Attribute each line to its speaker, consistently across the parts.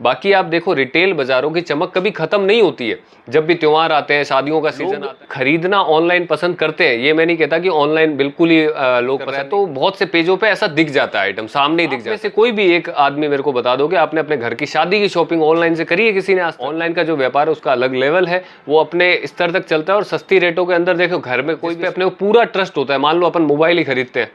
Speaker 1: बाकी आप देखो रिटेल बाजारों की चमक कभी खत्म नहीं होती है। जब भी त्योहार आते हैं, शादियों का सीजन आता है, खरीदना ऑनलाइन पसंद करते हैं। ये मैं नहीं कहता कि ऑनलाइन बिल्कुल ही लोग पसंद, तो बहुत से पेजों पे ऐसा दिख जाता है, आइटम सामने ही दिख जाता है। से कोई भी एक आदमी मेरे को बता दो कि आपने अपने घर की शादी की शॉपिंग ऑनलाइन से करी है किसी ने? आज ऑनलाइन का जो व्यापार है उसका अलग लेवल है, वो अपने स्तर तक चलता है और सस्ती रेटों के अंदर देखो घर में कोई भी अपने को पूरा ट्रस्ट होता है। मान लो अपन मोबाइल ही खरीदते हैं,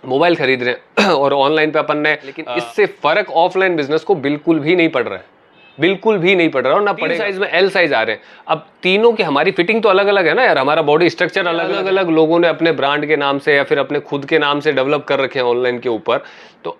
Speaker 1: मोबाइल खरीद रहे हैं और ऑनलाइन पे अपन ने, लेकिन इससे फर्क ऑफलाइन बिजनेस को बिल्कुल भी नहीं पड़ रहा है, बिल्कुल भी नहीं पड़ रहा है। और ना पड़े साइज में एल साइज आ रहे हैं। अब तीनों की हमारी फिटिंग तो अलग अलग है ना यार, हमारा बॉडी स्ट्रक्चर अलग अलग लोगों ने अपने ब्रांड के नाम से या फिर अपने खुद के नाम से डेवलप कर रखे हैं ऑनलाइन के ऊपर। तो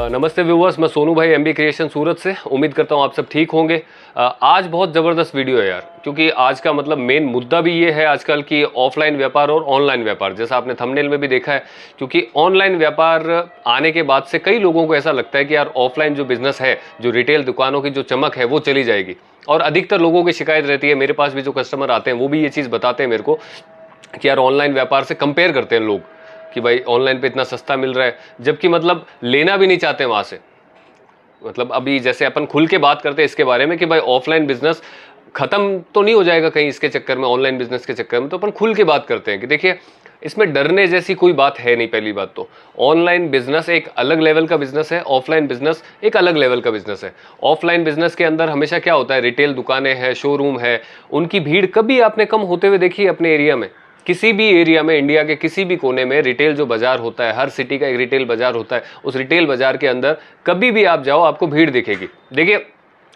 Speaker 1: नमस्ते व्यूअर्स, मैं सोनू भाई एमबी क्रिएशन सूरत से। उम्मीद करता हूँ आप सब ठीक होंगे। आज बहुत ज़बरदस्त वीडियो है यार, क्योंकि आज का मतलब मेन मुद्दा भी ये है आजकल की ऑफलाइन व्यापार और ऑनलाइन व्यापार, जैसा आपने थंबनेल में भी देखा है। क्योंकि ऑनलाइन व्यापार आने के बाद से कई लोगों को ऐसा लगता है कि यार ऑफलाइन जो बिजनेस है, जो रिटेल दुकानों की जो चमक है वो चली जाएगी। और अधिकतर लोगों की शिकायत रहती है, मेरे पास भी जो कस्टमर आते हैं वो भी ये चीज़ बताते हैं मेरे को कि यार ऑनलाइन व्यापार से कंपेयर करते हैं लोग कि भाई ऑनलाइन पे इतना सस्ता मिल रहा है, जबकि मतलब लेना भी नहीं चाहते वहाँ से। मतलब अभी जैसे अपन खुल के बात करते हैं इसके बारे में कि भाई ऑफलाइन बिजनेस खत्म तो नहीं हो जाएगा कहीं इसके चक्कर में, ऑनलाइन बिजनेस के चक्कर में, तो अपन खुल के बात करते हैं कि देखिए इसमें डरने जैसी कोई बात है नहीं। पहली बात तो ऑनलाइन बिजनेस एक अलग लेवल का बिजनेस है, ऑफलाइन बिजनेस एक अलग लेवल का बिजनेस है। ऑफलाइन बिजनेस के अंदर हमेशा क्या होता है, रिटेल दुकानें हैं, शोरूम है, उनकी भीड़ कभी आपने कम होते हुए देखी है अपने एरिया में? किसी भी एरिया में, इंडिया के किसी भी कोने में रिटेल जो बाजार होता है, हर सिटी का एक रिटेल बाजार होता है, उस रिटेल बाजार के अंदर कभी भी आप जाओ आपको भीड़ दिखेगी। देखिए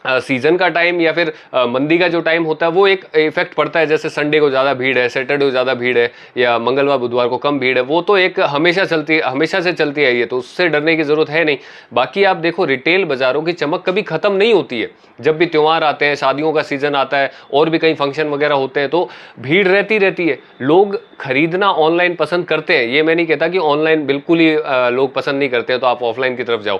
Speaker 1: सीजन का टाइम या फिर मंदी का जो टाइम होता है वो एक इफेक्ट पड़ता है, जैसे संडे को ज़्यादा भीड़ है, सैटरडे को ज़्यादा भीड़ है, या मंगलवार बुधवार को कम भीड़ है, वो तो एक हमेशा चलती है, हमेशा से चलती है, ये तो उससे डरने की ज़रूरत है नहीं। बाकी आप देखो रिटेल बाज़ारों की चमक कभी ख़त्म नहीं होती है। जब भी त्यौहार आते हैं, शादियों का सीज़न आता है और भी कई फंक्शन वगैरह होते हैं तो भीड़ रहती है। लोग खरीदना ऑनलाइन पसंद करते हैं। ये मैं नहीं कहता कि ऑनलाइन बिल्कुल ही लोग पसंद नहीं करते हैं तो आप ऑफलाइन की तरफ जाओ,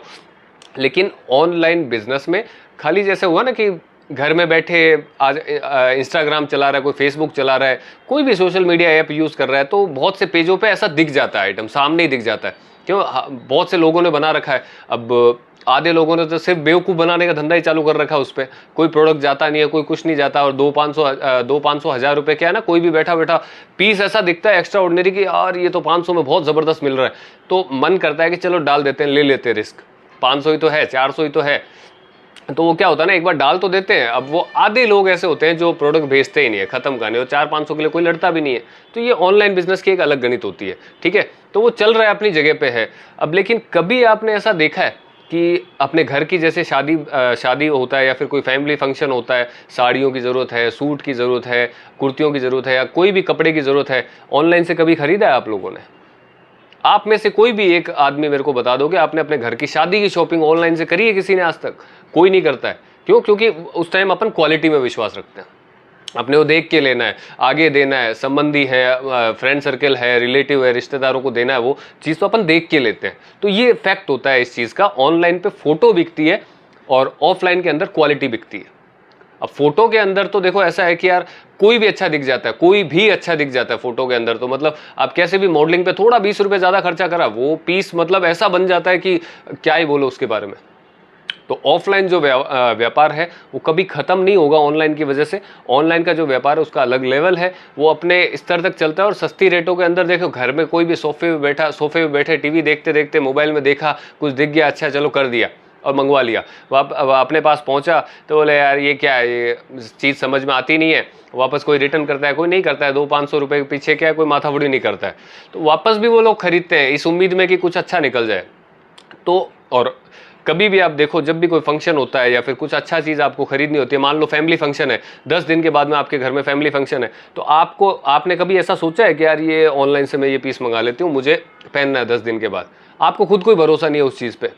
Speaker 1: लेकिन ऑनलाइन बिजनेस में खाली जैसे हुआ ना कि घर में बैठे आज इंस्टाग्राम चला रहा है, कोई फेसबुक चला रहा है, कोई भी सोशल मीडिया ऐप यूज़ कर रहा है, तो बहुत से पेजों पे ऐसा दिख जाता है, आइटम सामने ही दिख जाता है। क्यों? बहुत से लोगों ने बना रखा है। अब आधे लोगों ने तो सिर्फ बेवकूफ़ बनाने का धंधा ही चालू कर रखा है। उस पर कोई प्रोडक्ट जाता नहीं है, कोई कुछ नहीं जाता, और 200-500 हज़ार रुपये क्या है ना, कोई भी बैठा बैठा पीस ऐसा दिखता है एक्स्ट्रा ऑर्डिनरी कि यार ये तो 500 में बहुत ज़बरदस्त मिल रहा है, तो मन करता है कि चलो डाल देते हैं, ले लेते हैं रिस्क। 500 ही तो है, 400 ही तो है, तो वो क्या होता है ना, एक बार डाल तो देते हैं। अब वो आधे लोग ऐसे होते हैं जो प्रोडक्ट भेजते ही नहीं है, खत्म करने, और 400-500 के लिए कोई लड़ता भी नहीं है। तो ये ऑनलाइन बिजनेस की एक अलग गणित होती है, ठीक है। तो वो चल रहा है, अपनी जगह पे है। अब लेकिन कभी आपने ऐसा देखा है कि अपने घर की जैसे शादी होता है या फिर कोई फैमिली फंक्शन होता है, साड़ियों की ज़रूरत है, सूट की ज़रूरत है, कुर्तियों की ज़रूरत है, या कोई भी कपड़े की ज़रूरत है, ऑनलाइन से कभी खरीदा है आप लोगों ने? आप में से कोई भी एक आदमी मेरे को बता दो कि आपने अपने घर की शादी की शॉपिंग ऑनलाइन से करी है किसी ने आज तक? कोई नहीं करता है। क्यों? क्योंकि उस टाइम अपन क्वालिटी में विश्वास रखते हैं, अपने को देख के लेना है, आगे देना है, संबंधी है, फ्रेंड सर्कल है, रिलेटिव है, रिश्तेदारों को देना है, वो चीज़ तो अपन देख के लेते हैं। तो ये फैक्ट होता है इस चीज़ का। ऑनलाइन पे फोटो बिकती है और ऑफलाइन के अंदर क्वालिटी बिकती है। अब फोटो के अंदर तो देखो ऐसा है कि यार कोई भी अच्छा दिख जाता है, कोई भी अच्छा दिख जाता है फोटो के अंदर। तो मतलब आप कैसे भी मॉडलिंग पे थोड़ा 20 रुपए ज़्यादा खर्चा करा, वो पीस मतलब ऐसा बन जाता है कि क्या ही बोलो उसके बारे में। तो ऑफलाइन जो व्यापार है वो कभी ख़त्म नहीं होगा ऑनलाइन की वजह से। ऑनलाइन का जो व्यापार है उसका अलग लेवल है, वो अपने स्तर तक चलता है और सस्ती रेटों के अंदर। देखो घर में कोई भी सोफे पे बैठे टीवी देखते देखते मोबाइल में देखा, कुछ दिख गया, अच्छा चलो कर दिया और मंगवा लिया। अपने पास पहुंचा तो बोले यार ये क्या है, ये चीज़ समझ में आती नहीं है। वापस कोई रिटर्न करता है? कोई नहीं करता है। 200-500 रुपये के पीछे क्या है, कोई माथाफोड़ी नहीं करता है। तो वापस भी वो लोग खरीदते हैं इस उम्मीद में कि कुछ अच्छा निकल जाए। तो और कभी भी आप देखो, जब भी कोई फंक्शन होता है या फिर कुछ अच्छा चीज़ आपको खरीदनी होती है, मान लो फैमिली फंक्शन है, 10 दिन के बाद में आपके घर में फैमिली फंक्शन है, तो आपने कभी ऐसा सोचा है कि यार ये ऑनलाइन से मैं ये पीस मंगा लेती हूँ, मुझे पहनना है 10 दिन के बाद? आपको खुद कोई भरोसा नहीं है उस चीज़ पर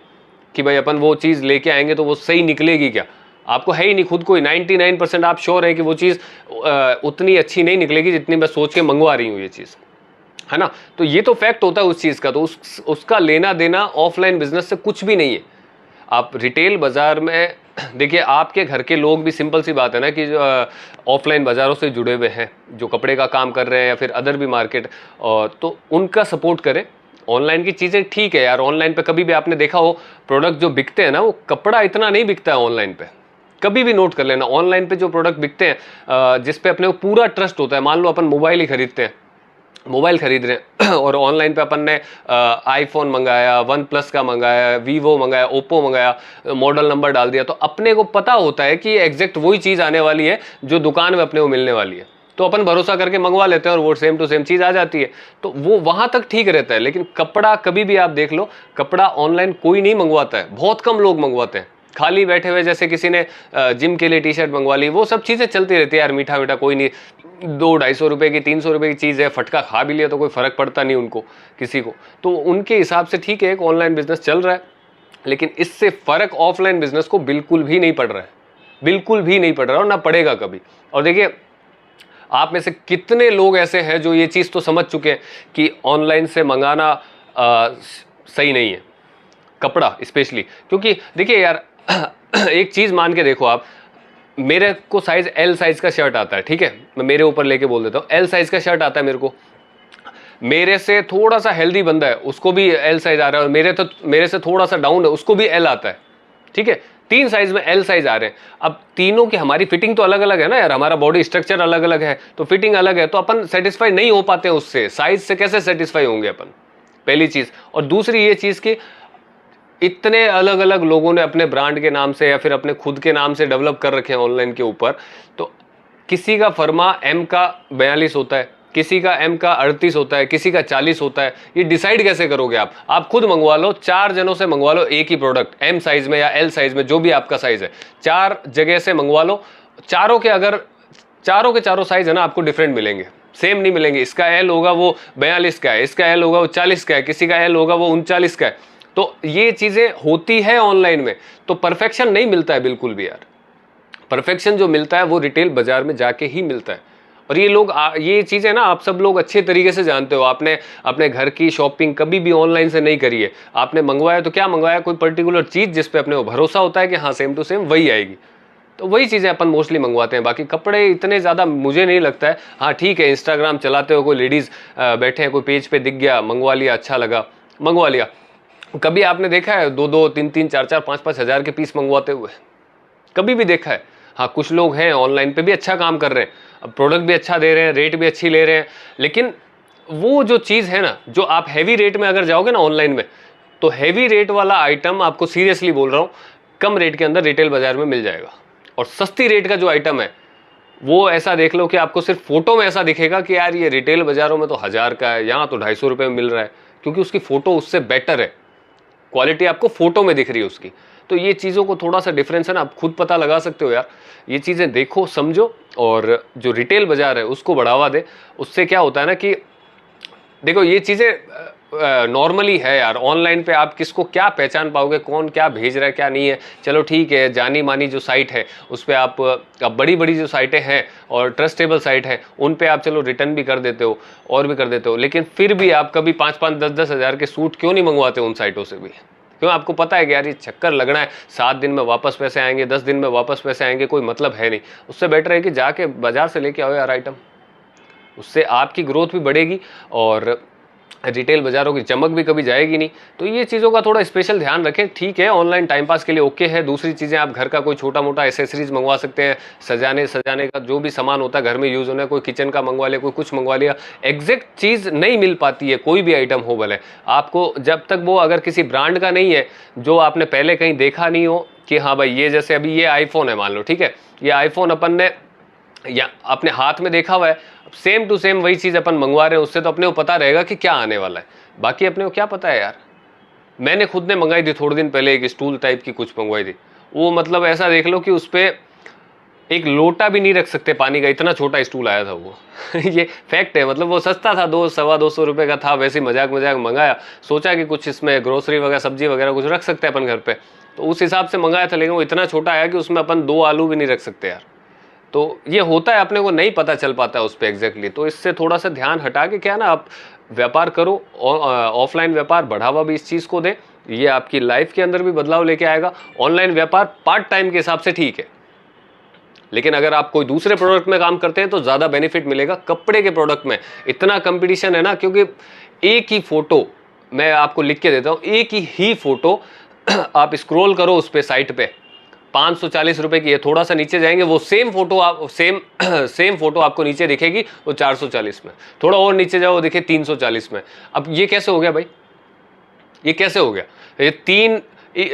Speaker 1: कि भाई अपन वो चीज़ लेके आएंगे तो वो सही निकलेगी क्या। आपको है ही नहीं खुद को, 99% आप श्योर है कि वो चीज़ उतनी अच्छी नहीं निकलेगी जितनी मैं सोच के मंगवा रही हूँ ये चीज़, है ना। तो ये तो फैक्ट होता है उस चीज़ का, तो उसका लेना देना ऑफलाइन बिजनेस से कुछ भी नहीं है। आप रिटेल बाजार में देखिए, आपके घर के लोग भी, सिंपल सी बात है ना कि ऑफलाइन बाज़ारों से जुड़े हुए हैं, जो कपड़े का काम कर रहे हैं या फिर अदर भी मार्केट, तो उनका सपोर्ट करें। ऑनलाइन की चीज़ें ठीक है यार, ऑनलाइन पे कभी भी आपने देखा हो प्रोडक्ट जो बिकते हैं ना, वो कपड़ा इतना नहीं बिकता है ऑनलाइन पे। कभी भी नोट कर लेना, ऑनलाइन पे जो प्रोडक्ट बिकते हैं जिस पे अपने को पूरा ट्रस्ट होता है, मान लो अपन मोबाइल ही खरीदते हैं, मोबाइल खरीद रहे हैं और ऑनलाइन पे अपन ने आईफोन मंगाया, वन प्लस का मंगाया, वीवो मंगाया, ओप्पो मंगाया, मॉडल नंबर डाल दिया, तो अपने को पता होता है कि एग्जैक्ट वही चीज़ आने वाली है जो दुकान में अपने को मिलने वाली है, तो अपन भरोसा करके मंगवा लेते हैं और वो सेम टू सेम चीज़ आ जाती है, तो वो वहाँ तक ठीक रहता है। लेकिन कपड़ा कभी भी आप देख लो, कपड़ा ऑनलाइन कोई नहीं मंगवाता है, बहुत कम लोग मंगवाते हैं। खाली बैठे हुए, जैसे किसी ने जिम के लिए टी शर्ट मंगवा ली, वो सब चीज़ें चलती रहती है यार, मीठा मीठा कोई नहीं, 200-250 रुपये की, 300 रुपये की चीज़ है, फटका खा भी लिया तो कोई फ़र्क पड़ता नहीं उनको, किसी को, तो उनके हिसाब से ठीक है, एक ऑनलाइन बिजनेस चल रहा है। लेकिन इससे फ़र्क ऑफलाइन बिजनेस को बिल्कुल भी नहीं पड़ रहा है, बिल्कुल भी नहीं पड़ रहा और ना पड़ेगा कभी। और देखिए, आप में से कितने लोग ऐसे हैं जो ये चीज़ तो समझ चुके हैं कि ऑनलाइन से मंगाना सही नहीं है, कपड़ा स्पेशली। क्योंकि देखिए यार एक चीज़ मान के देखो आप, मेरे को साइज एल साइज का शर्ट आता है, ठीक है, मैं मेरे ऊपर लेके बोल देता हूँ, एल साइज का शर्ट आता है मेरे को। मेरे से थोड़ा सा हेल्दी बंदा है, उसको भी एल साइज आ रहा है, और मेरे से थोड़ा सा डाउन है, उसको भी एल आता है, ठीक है, 3 साइज में एल साइज आ रहे हैं। अब तीनों की हमारी फिटिंग तो अलग अलग है ना यार, हमारा बॉडी स्ट्रक्चर अलग अलग है, तो फिटिंग अलग है, तो अपन सेटिस्फाई नहीं हो पाते उससे, साइज से कैसे सेटिस्फाई होंगे अपन, पहली चीज़। और दूसरी ये चीज़ कि इतने अलग अलग लोगों ने अपने ब्रांड के नाम से या फिर अपने खुद के नाम से डेवलप कर रखे हैं ऑनलाइन के ऊपर, तो किसी का फर्मा एम का 42 होता है, किसी का एम का 38 होता है, किसी का 40 होता है, ये डिसाइड कैसे करोगे आप खुद मंगवा लो, 4 जनों से मंगवा लो एक ही प्रोडक्ट, एम साइज में या एल साइज में, जो भी आपका साइज है, 4 जगह से मंगवा लो, चारों के चारों साइज है ना आपको डिफरेंट मिलेंगे, सेम नहीं मिलेंगे। इसका एल होगा वो 42 का है, इसका एल होगा वो 40 का है, किसी का एल होगा वो 39 का है। तो ये चीजें होती है ऑनलाइन में, तो परफेक्शन नहीं मिलता है बिल्कुल भी यार। परफेक्शन जो मिलता है वो रिटेल बाजार में जाके ही मिलता है। और ये चीजें ना आप सब लोग अच्छे तरीके से जानते हो, आपने अपने घर की शॉपिंग कभी भी ऑनलाइन से नहीं करी है, आपने मंगवाया तो क्या मंगवाया, कोई पर्टिकुलर चीज जिसपे अपने को भरोसा होता है कि हाँ सेम टू सेम वही आएगी, तो वही चीज़ें अपन मोस्टली मंगवाते हैं। बाकी कपड़े इतने ज़्यादा मुझे नहीं लगता है। हाँ ठीक है, इंस्टाग्राम चलाते हो, कोई लेडीज़ बैठे हैं, कोई पेज पे दिख गया, मंगवा लिया, अच्छा लगा, मंगवा लिया। कभी आपने देखा है 2-2, 3-3, 4-4, 5-5 हज़ार के पीस मंगवाते हुए? कभी भी देखा है? हाँ कुछ लोग हैं ऑनलाइन पे भी अच्छा काम कर रहे हैं, अब प्रोडक्ट भी अच्छा दे रहे हैं, रेट भी अच्छी ले रहे हैं, लेकिन वो जो चीज़ है ना, जो आप हैवी रेट में अगर जाओगे ना ऑनलाइन में, तो हैवी रेट वाला आइटम आपको सीरियसली बोल रहा हूँ कम रेट के अंदर रिटेल बाजार में मिल जाएगा। और सस्ती रेट का जो आइटम है वो ऐसा देख लो कि आपको सिर्फ फोटो में ऐसा दिखेगा कि यार ये रिटेल बाजारों में तो 1000 का है, यहाँ तो 250 रुपये में मिल रहा है, क्योंकि उसकी फ़ोटो उससे बेटर है, क्वालिटी आपको फोटो में दिख रही है उसकी। तो ये चीज़ों को थोड़ा सा डिफरेंस है ना, आप खुद पता लगा सकते हो यार, ये चीज़ें देखो समझो, और जो रिटेल बाजार है उसको बढ़ावा दे। उससे क्या होता है ना कि देखो ये चीज़ें नॉर्मली है यार, ऑनलाइन पे आप किसको क्या पहचान पाओगे, कौन क्या भेज रहा है क्या नहीं है। चलो ठीक है, जानी मानी जो साइट है उस पर आप बड़ी बड़ी जो साइटें हैं और ट्रस्टेबल साइट है उन पे आप चलो रिटर्न भी कर देते हो और भी कर देते हो, लेकिन फिर भी आप कभी 5-5, 10-10 हज़ार के सूट क्यों नहीं मंगवाते उन साइटों से भी? क्यों? आपको पता है कि यार ये चक्कर लगना है, 7 दिन में वापस पैसे आएंगे, 10 दिन में वापस पैसे आएंगे, कोई मतलब है नहीं। उससे बेटर है कि जाके बाजार से लेके आओ यार आइटम, उससे आपकी ग्रोथ भी बढ़ेगी और रिटेल बाज़ारों की चमक भी कभी जाएगी नहीं। तो ये चीज़ों का थोड़ा स्पेशल ध्यान रखें। ठीक है, ऑनलाइन टाइम पास के लिए ओके है। दूसरी चीज़ें आप घर का कोई छोटा मोटा एसेसरीज मंगवा सकते हैं, सजाने का जो भी सामान होता है घर में यूज़ होना है, कोई किचन का मंगवा लिया, कोई कुछ मंगवा लिया। एग्जैक्ट चीज़ नहीं मिल पाती है, कोई भी आइटम हो भले आपको, जब तक वो अगर किसी ब्रांड का नहीं है जो आपने पहले कहीं देखा नहीं हो कि हाँ भाई ये, जैसे अभी ये आईफोन है मान लो, ठीक है, ये आईफोन अपन ने या अपने हाथ में देखा हुआ है, सेम टू सेम वही चीज़ अपन मंगवा रहे हैं, उससे तो अपने को पता रहेगा कि क्या आने वाला है। बाकी अपने को क्या पता है यार। मैंने खुद ने मंगाई थी थोड़े दिन पहले, एक स्टूल टाइप की कुछ मंगवाई थी, वो मतलब ऐसा देख लो कि उस पर एक लोटा भी नहीं रख सकते पानी का, इतना छोटा स्टूल आया था वो ये फैक्ट है। मतलब वो सस्ता था, 200-225 रुपये का था, वैसे मजाक मजाक मंगाया, सोचा कि कुछ इसमें ग्रोसरी वगैरह सब्जी वगैरह कुछ रख सकते हैं अपन घर पे, तो उस हिसाब से मंगाया था। लेकिन वो इतना छोटा आया कि उसमें अपन 2 आलू भी नहीं रख सकते यार। तो ये होता है, अपने को नहीं पता चल पाता है उस पर एग्जैक्टली। तो इससे थोड़ा सा ध्यान हटा के क्या ना, आप व्यापार करो, ऑफलाइन व्यापार बढ़ावा भी इस चीज़ को दे, ये आपकी लाइफ के अंदर भी बदलाव लेके आएगा। ऑनलाइन व्यापार पार्ट टाइम के हिसाब से ठीक है, लेकिन अगर आप कोई दूसरे प्रोडक्ट में काम करते हैं तो ज़्यादा बेनिफिट मिलेगा। कपड़े के प्रोडक्ट में इतना कंपटीशन है ना, क्योंकि एक ही फोटो मैं आपको लिख के देता हूँ, एक ही फोटो आप स्क्रॉल करो उस पर साइट पे, 540 रुपये की है। थोड़ा सा नीचे जाएंगे वो सेम फोटो आप सेम फोटो आपको नीचे दिखेगी वो 440 में, थोड़ा और नीचे जाओ दिखे 340 में। अब ये कैसे हो गया भाई, ये कैसे हो गया? ये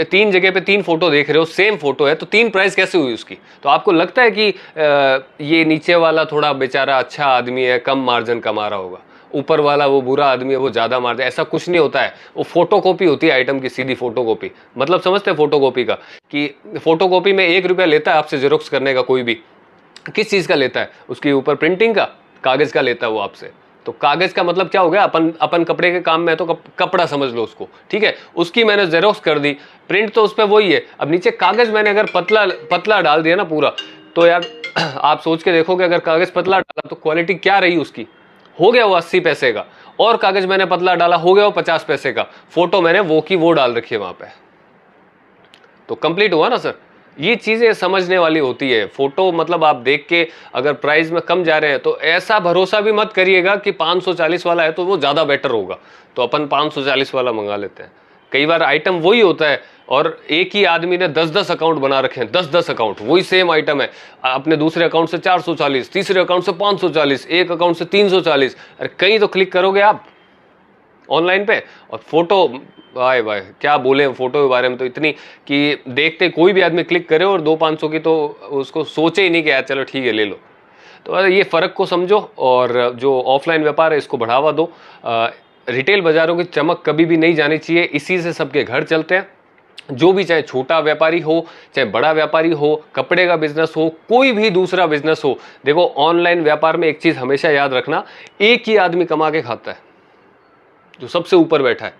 Speaker 1: तीन जगह पे 3 फोटो देख रहे हो, सेम फोटो है, तो 3 प्राइस कैसे हुई उसकी? तो आपको लगता है कि ये नीचे वाला थोड़ा बेचारा अच्छा आदमी है, कम मार्जिन कमा रहा होगा, ऊपर वाला वो बुरा आदमी है, वो ज़्यादा मार्जिन? ऐसा कुछ नहीं होता है। वो फोटोकॉपी होती है आइटम की, सीधी फोटोकॉपी। मतलब समझते हैं फोटोकॉपी का, कि फोटोकॉपी में 1 रुपया लेता है आपसे जेरोक्स करने का, कोई भी किस चीज़ का लेता है? उसके ऊपर प्रिंटिंग का, कागज़ का लेता है वो आपसे। तो कागज़ का मतलब क्या हो गया? अपन कपड़े के काम में है तो कपड़ा समझ लो उसको, ठीक है। उसकी मैंने जेरोक्स कर दी, प्रिंट तो उस पर वही है। अब नीचे कागज़ मैंने अगर पतला डाल दिया ना पूरा, तो यार आप सोच के देखोगे, अगर कागज़ पतला डाला तो क्वालिटी क्या रही उसकी? हो गया वो 80 पैसे का, और कागज़ मैंने पतला डाला, हो गया वो 50 पैसे का। फोटो मैंने वो की वो डाल रखी है वहाँ पे, तो कंप्लीट हुआ ना सर। ये चीज़ें समझने वाली होती है। फोटो मतलब आप देख के अगर प्राइस में कम जा रहे हैं तो ऐसा भरोसा भी मत करिएगा कि 540 वाला है तो वो ज़्यादा बेटर होगा, तो अपन 540 वाला मंगा लेते हैं। कई बार आइटम वही होता है और एक ही आदमी ने 10-10 अकाउंट बना रखे हैं, 10-10 अकाउंट, वही सेम आइटम है। अपने दूसरे अकाउंट से 440, तीसरे अकाउंट से 540, एक अकाउंट से 340। अरे कहीं तो क्लिक करोगे आप ऑनलाइन पे, और फोटो, भाई भाई क्या बोले फोटो के बारे में, तो इतनी कि देखते कोई भी आदमी क्लिक करे और 200-500 की तो उसको सोचे ही नहीं कि यार चलो ठीक है ले लो। तो ये फ़र्क को समझो, और जो ऑफलाइन व्यापार है इसको बढ़ावा दो। रिटेल बाज़ारों की चमक कभी भी नहीं जानी चाहिए, इसी से सबके घर चलते हैं। जो भी, चाहे छोटा व्यापारी हो, चाहे बड़ा व्यापारी हो, कपड़े का बिजनेस हो, कोई भी दूसरा बिजनेस हो, देखो ऑनलाइन व्यापार में एक चीज़ हमेशा याद रखना, एक ही आदमी कमा के खाता है, जो सबसे ऊपर बैठा है।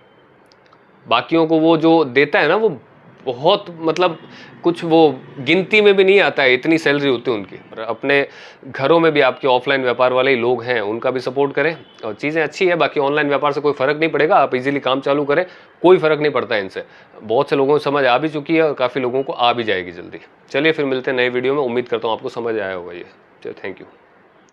Speaker 1: बाकियों को वो जो देता है ना, वो बहुत मतलब कुछ वो गिनती में भी नहीं आता है, इतनी सैलरी होती है उनकी। और अपने घरों में भी आपके ऑफलाइन व्यापार वाले ही लोग हैं, उनका भी सपोर्ट करें, और चीज़ें अच्छी है। बाकी ऑनलाइन व्यापार से कोई फ़र्क नहीं पड़ेगा, आप इजीली काम चालू करें, कोई फ़र्क नहीं पड़ता है इनसे। बहुत से लोगों को समझ आ भी चुकी है और काफ़ी लोगों को आ भी जाएगी जल्दी। चलिए फिर मिलते हैं नए वीडियो में, उम्मीद करता हूँ आपको समझ आया होगा ये। चलिए, थैंक यू।